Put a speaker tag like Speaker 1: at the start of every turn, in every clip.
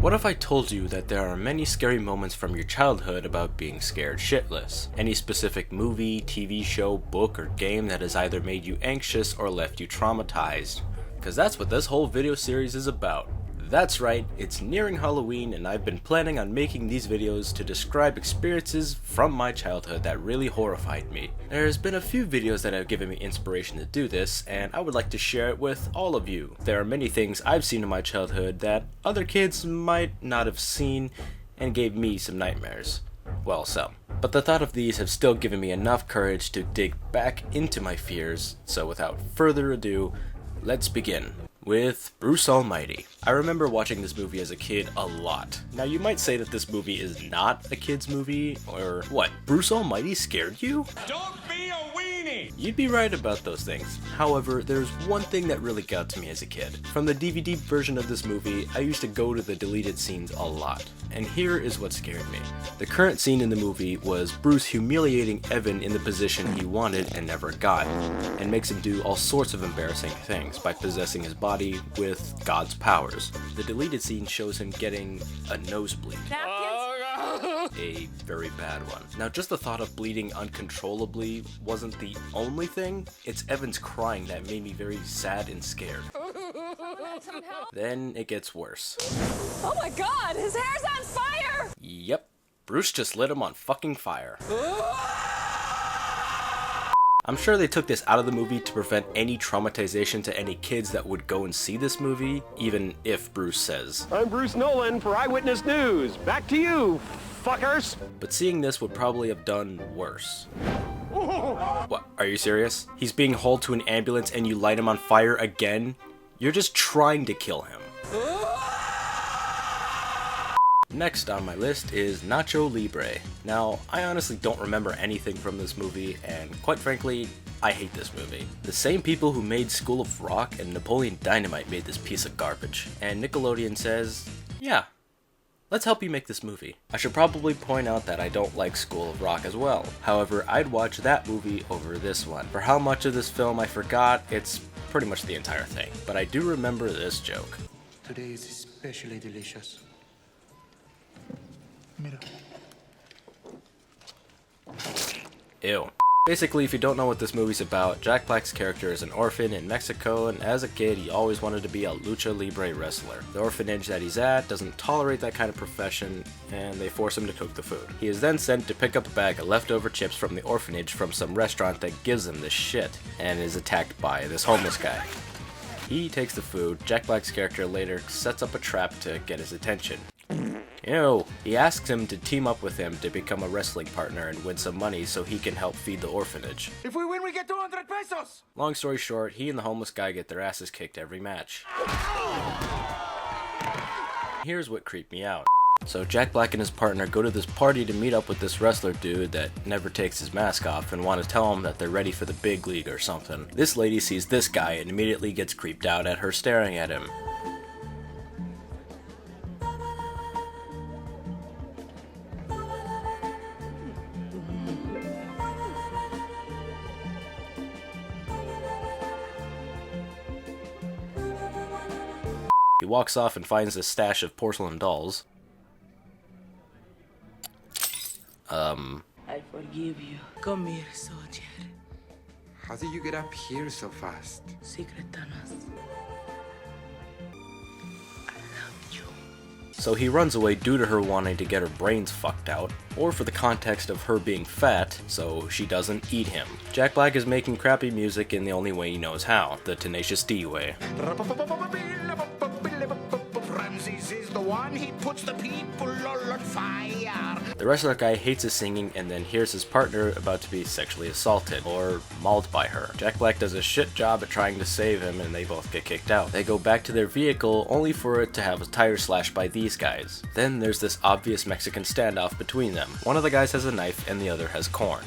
Speaker 1: What if I told you that there are many scary moments from your childhood about being scared shitless? Any specific movie, TV show, book, or game that has either made you anxious or left you traumatized? Because that's what this whole video series is about. That's right, it's nearing Halloween and I've been planning on making these videos to describe experiences from my childhood that really horrified me. There's been a few videos that have given me inspiration to do this, and I would like to share it with all of you. There are many things I've seen in my childhood that other kids might not have seen and gave me some nightmares. Well, some. But the thought of these have still given me enough courage to dig back into my fears, so without further ado, let's begin with Bruce Almighty. I remember watching this movie as a kid a lot. Now you might say that this movie is not a kid's movie, or what? Bruce Almighty scared you?
Speaker 2: Don't be a weenie!
Speaker 1: You'd be right about those things. However, there's one thing that really got to me as a kid. From the DVD version of this movie, I used to go to the deleted scenes a lot. And here is what scared me. The current scene in the movie was Bruce humiliating Evan in the position he wanted and never got, and makes him do all sorts of embarrassing things by possessing his body with God's powers. The deleted scene shows him getting a nosebleed. A very bad one. Now, just the thought of bleeding uncontrollably wasn't the only thing. It's Evan's crying that made me very sad and scared. Then it gets worse.
Speaker 3: Oh my god, his hair's on fire!
Speaker 1: Yep, Bruce just lit him on fucking fire. I'm sure they took this out of the movie to prevent any traumatization to any kids that would go and see this movie, even if Bruce says,
Speaker 4: "I'm Bruce Nolan for Eyewitness News. Back to you, fuckers."
Speaker 1: But seeing this would probably have done worse. What, are you serious? He's being hauled to an ambulance and you light him on fire again? You're just trying to kill him. Next on my list is Nacho Libre. Now, I honestly don't remember anything from this movie, and quite frankly, I hate this movie. The same people who made School of Rock and Napoleon Dynamite made this piece of garbage. And Nickelodeon says, yeah, let's help you make this movie. I should probably point out that I don't like School of Rock as well. However, I'd watch that movie over this one. For how much of this film I forgot, it's pretty much the entire thing. But I do remember this joke.
Speaker 5: Today is especially delicious. Mira.
Speaker 1: Ew. Basically, if you don't know what this movie's about, Jack Black's character is an orphan in Mexico, and as a kid, he always wanted to be a lucha libre wrestler. The orphanage that he's at doesn't tolerate that kind of profession, and they force him to cook the food. He is then sent to pick up a bag of leftover chips from the orphanage from some restaurant that gives him this shit, and is attacked by this homeless guy. He takes the food. Jack Black's character later sets up a trap to get his attention. Ew. He asks him to team up with him to become a wrestling partner and win some money so he can help feed the orphanage.
Speaker 5: If we win, we get 200 pesos!
Speaker 1: Long story short, he and the homeless guy get their asses kicked every match. Here's what creeped me out. So Jack Black and his partner go to this party to meet up with this wrestler dude that never takes his mask off and want to tell him that they're ready for the big league or something. This lady sees this guy and immediately gets creeped out at her staring at him. He walks off and finds a stash of porcelain dolls.
Speaker 6: I forgive you. Come here, soldier.
Speaker 5: How did you get up here so fast?
Speaker 6: Kjpeanutts. I love you.
Speaker 1: So he runs away due to her wanting to get her brains fucked out, or for the context of her being fat, so she doesn't eat him. Jack Black is making crappy music in the only way he knows how, the Tenacious D way.
Speaker 2: Ramses is the one, he puts the people all on fire.
Speaker 1: The wrestler guy hates his singing and then hears his partner about to be sexually assaulted, or mauled by her. Jack Black does a shit job at trying to save him and they both get kicked out. They go back to their vehicle only for it to have a tire slashed by these guys. Then there's this obvious Mexican standoff between them. One of the guys has a knife and the other has corn.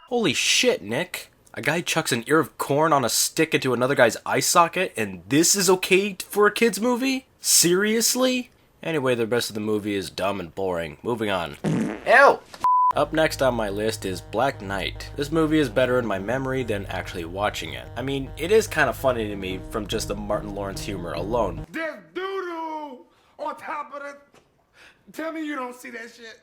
Speaker 1: Holy shit, Nick! A guy chucks an ear of corn on a stick into another guy's eye socket, and this is okay for a kid's movie? Seriously? Anyway, the rest of the movie is dumb and boring. Moving on. Ew! Up next on my list is Black Knight. This movie is better in my memory than actually watching it. I mean, it is kind of funny to me from just the Martin Lawrence humor alone.
Speaker 2: There's doo-doo on top of it. Tell me you don't see that shit.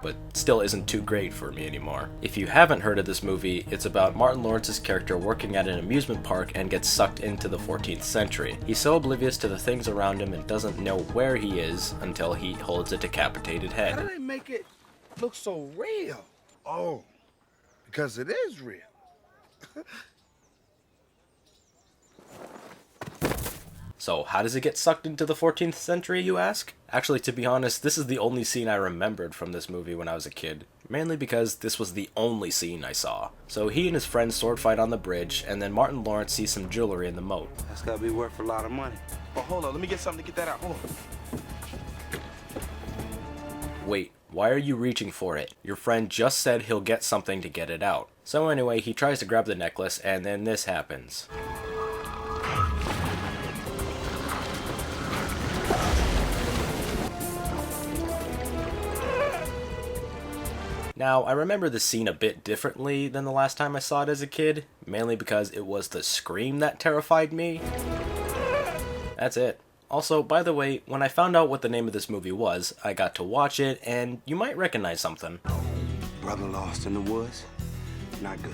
Speaker 1: But still isn't too great for me anymore. If you haven't heard of this movie, it's about Martin Lawrence's character working at an amusement park and gets sucked into the 14th century. He's so oblivious to the things around him and doesn't know where he is until he holds a decapitated head.
Speaker 2: How do they make it look so real? Oh, because it is real.
Speaker 1: So how does it get sucked into the 14th century, you ask? Actually, to be honest, this is the only scene I remembered from this movie when I was a kid. Mainly because this was the only scene I saw. So he and his friends sword fight on the bridge, and then Martin Lawrence sees some jewelry in the moat.
Speaker 2: That's gotta be worth a lot of money. Oh, hold on, let me get something to get that out. Hold on.
Speaker 1: Wait, why are you reaching for it? Your friend just said he'll get something to get it out. So anyway, he tries to grab the necklace, and then this happens. Now, I remember the scene a bit differently than the last time I saw it as a kid, mainly because it was the scream that terrified me. That's it. Also, by the way, when I found out what the name of this movie was, I got to watch it, and you might recognize something.
Speaker 2: Brother lost in the woods? Not good.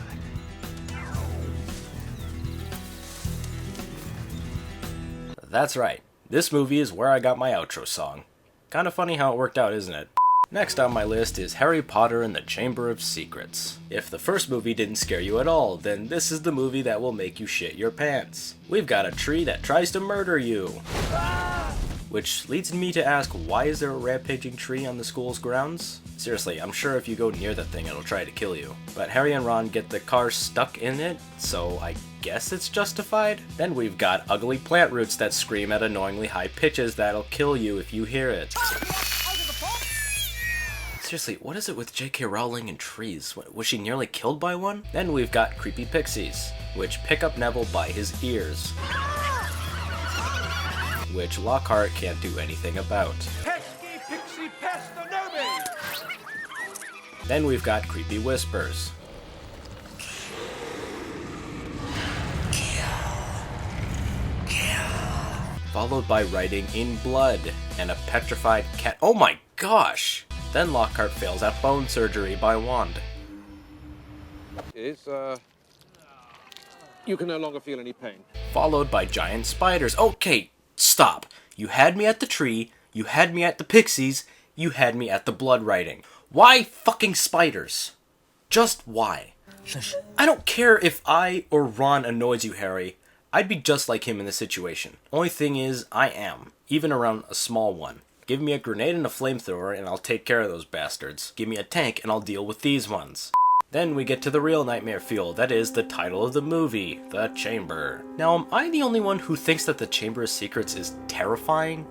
Speaker 1: That's right. This movie is where I got my outro song. Kinda funny how it worked out, isn't it? Next on my list is Harry Potter and the Chamber of Secrets. If the first movie didn't scare you at all, then this is the movie that will make you shit your pants. We've got a tree that tries to murder you. Which leads me to ask, why is there a rampaging tree on the school's grounds? Seriously, I'm sure if you go near that thing it'll try to kill you. But Harry and Ron get the car stuck in it, so I guess it's justified? Then we've got ugly plant roots that scream at annoyingly high pitches that'll kill you if you hear it. Seriously, what is it with J.K. Rowling and trees? Was she nearly killed by one? Then we've got creepy pixies, which pick up Neville by his ears, which Lockhart can't do anything about.
Speaker 2: Pesky pixie pest the newbie!
Speaker 1: Then we've got creepy whispers, followed by writing in blood and a petrified cat. Oh my gosh! Then Lockhart fails at bone surgery by wand.
Speaker 4: It's, you can no longer feel any pain.
Speaker 1: Followed by giant spiders. Okay, stop. You had me at the tree, you had me at the pixies, you had me at the blood writing. Why fucking spiders? Just why? I don't care if I or Ron annoys you, Harry. I'd be just like him in this situation. Only thing is, I am. Even around a small one. Give me a grenade and a flamethrower and I'll take care of those bastards. Give me a tank and I'll deal with these ones. Then we get to the real nightmare fuel, that is the title of the movie, The Chamber. Now, am I the only one who thinks that The Chamber of Secrets is terrifying?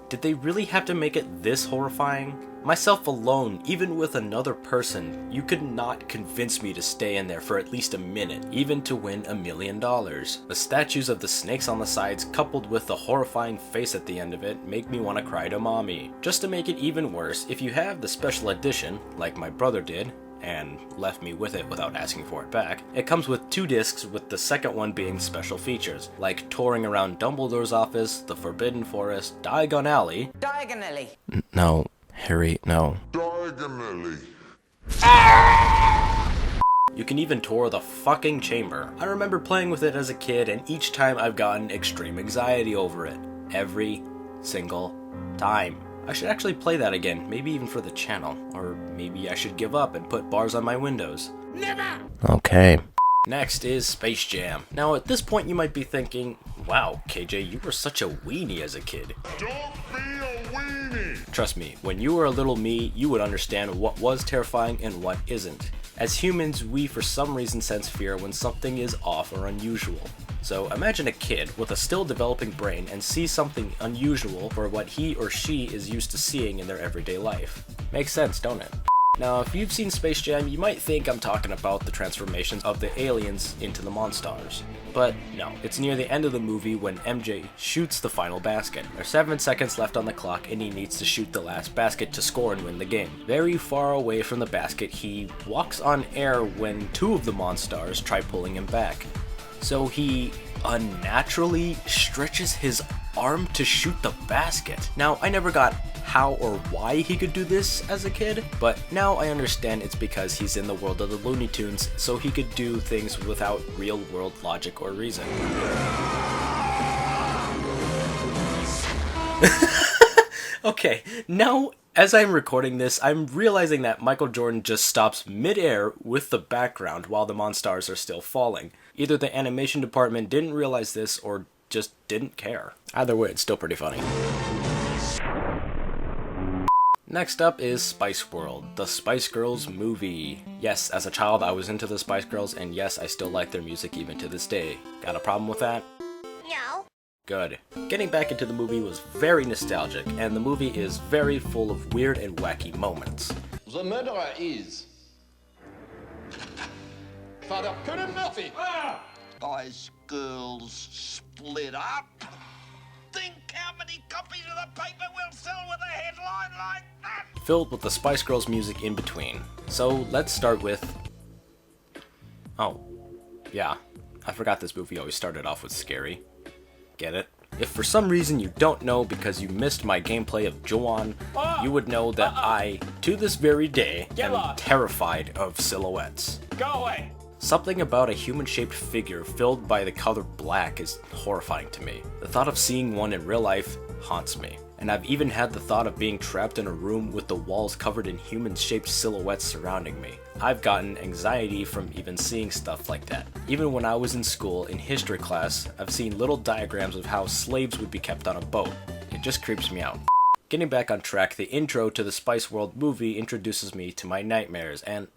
Speaker 1: Did they really have to make it this horrifying? Myself alone, even with another person, you could not convince me to stay in there for at least a minute, even to win $1 million. The statues of the snakes on the sides, coupled with the horrifying face at the end of it, make me want to cry to mommy. Just to make it even worse, if you have the special edition, like my brother did, and left me with it without asking for it back, it comes with 2 discs, with the second one being special features, like touring around Dumbledore's office, the Forbidden Forest, Diagon Alley.
Speaker 7: Diagonally.
Speaker 1: No. Harry, no.
Speaker 2: Diagonally.
Speaker 1: You can even tour the fucking chamber. I remember playing with it as a kid, and each time I've gotten extreme anxiety over it. Every single time. I should actually play that again, maybe even for the channel. Or maybe I should give up and put bars on my windows.
Speaker 2: Never!
Speaker 1: Okay. Next is Space Jam. Now at this point you might be thinking, wow, KJ, you were such a weenie as a kid.
Speaker 2: Don't be a weenie!
Speaker 1: Trust me, when you were a little me, you would understand what was terrifying and what isn't. As humans, we for some reason sense fear when something is off or unusual. So imagine a kid with a still developing brain and sees something unusual for what he or she is used to seeing in their everyday life. Makes sense, don't it? Now, if you've seen Space Jam, you might think I'm talking about the transformations of the aliens into the Monstars. But no, it's near the end of the movie when MJ shoots the final basket. There's 7 seconds left on the clock and he needs to shoot the last basket to score and win the game. Very far away from the basket, he walks on air when 2 of the Monstars try pulling him back. So he unnaturally stretches his arm to shoot the basket. Now, I never got how or why he could do this as a kid, but now I understand it's because he's in the world of the Looney Tunes, so he could do things without real world logic or reason. Okay, now as I'm recording this, I'm realizing that Michael Jordan just stops mid-air with the background while the Monstars are still falling. Either the animation department didn't realize this or just didn't care. Either way, it's still pretty funny. Next up is Spice World, the Spice Girls movie. Yes, as a child I was into the Spice Girls, and yes, I still like their music even to this day. Got a problem with that?
Speaker 3: No.
Speaker 1: Good. Getting back into the movie was very nostalgic, and the movie is very full of weird and wacky moments.
Speaker 7: The murderer is Father Colonel Murphy.
Speaker 2: Spice Girls split up. Think how many copies of the paper will sell with a headline like that?
Speaker 1: Filled with the Spice Girls music in between. So let's start with... Oh, yeah. I forgot this movie always started off with scary. Get it? If for some reason you don't know because you missed my gameplay of Juwan, you would know that I, to this very day, am terrified of silhouettes.
Speaker 4: Go away!
Speaker 1: Something about a human-shaped figure filled by the color black is horrifying to me. The thought of seeing one in real life haunts me. And I've even had the thought of being trapped in a room with the walls covered in human-shaped silhouettes surrounding me. I've gotten anxiety from even seeing stuff like that. Even when I was in school, in history class, I've seen little diagrams of how slaves would be kept on a boat. It just creeps me out. Getting back on track, the intro to the Spice World movie introduces me to my nightmares, and...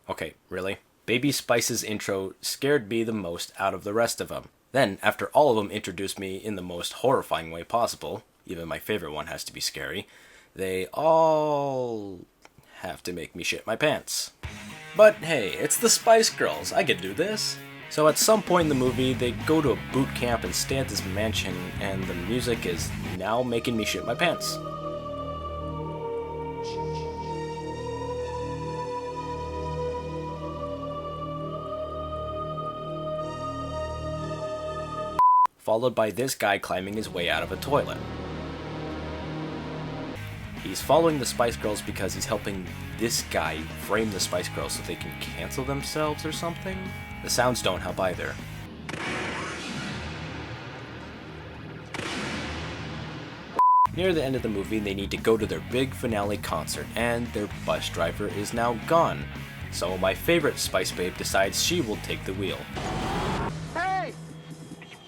Speaker 1: Okay, really? Baby Spice's intro scared me the most out of the rest of them. Then, after all of them introduced me in the most horrifying way possible, even my favorite one has to be scary, they all have to make me shit my pants. But hey, it's the Spice Girls, I can do this. So at some point in the movie, they go to a boot camp and stay at this mansion, and the music is now making me shit my pants. Followed by this guy climbing his way out of a toilet. He's following the Spice Girls because he's helping this guy frame the Spice Girls so they can cancel themselves or something? The sounds don't help either. Near the end of the movie, they need to go to their big finale concert, and their bus driver is now gone. So my favorite Spice Babe decides she will take the wheel.
Speaker 4: Hey!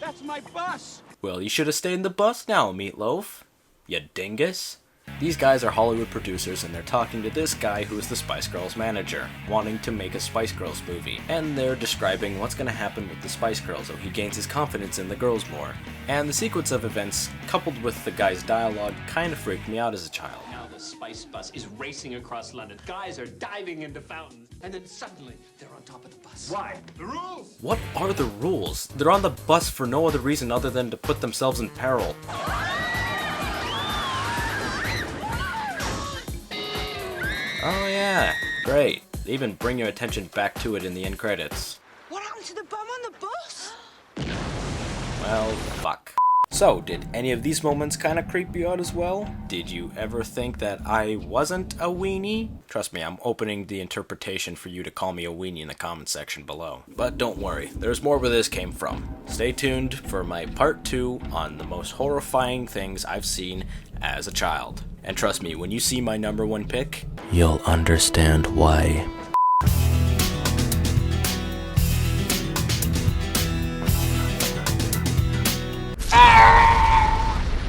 Speaker 4: That's my bus!
Speaker 1: Well, you should have stayed in the bus now, Meatloaf. You dingus. These guys are Hollywood producers and they're talking to this guy who is the Spice Girls manager, wanting to make a Spice Girls movie. And they're describing what's going to happen with the Spice Girls so he gains his confidence in the girls more. And the sequence of events, coupled with the guy's dialogue, kind of freaked me out as a child.
Speaker 8: Now the Spice Bus is racing across London. Guys are diving into fountains. And then suddenly, they're on top of the bus.
Speaker 4: Why?
Speaker 8: The rules!
Speaker 1: What are the rules? They're on the bus for no other reason other than to put themselves in peril. Oh yeah, great. They even bring your attention back to it in the end credits.
Speaker 6: What happened to the bum on the bus?
Speaker 1: Well, fuck. So, did any of these moments kind of creep you out as well? Did you ever think that I wasn't a weenie? Trust me, I'm opening the interpretation for you to call me a weenie in the comment section below. But don't worry, there's more where this came from. Stay tuned for my part 2 on the most horrifying things I've seen as a child. And trust me, when you see my #1 pick, you'll understand why.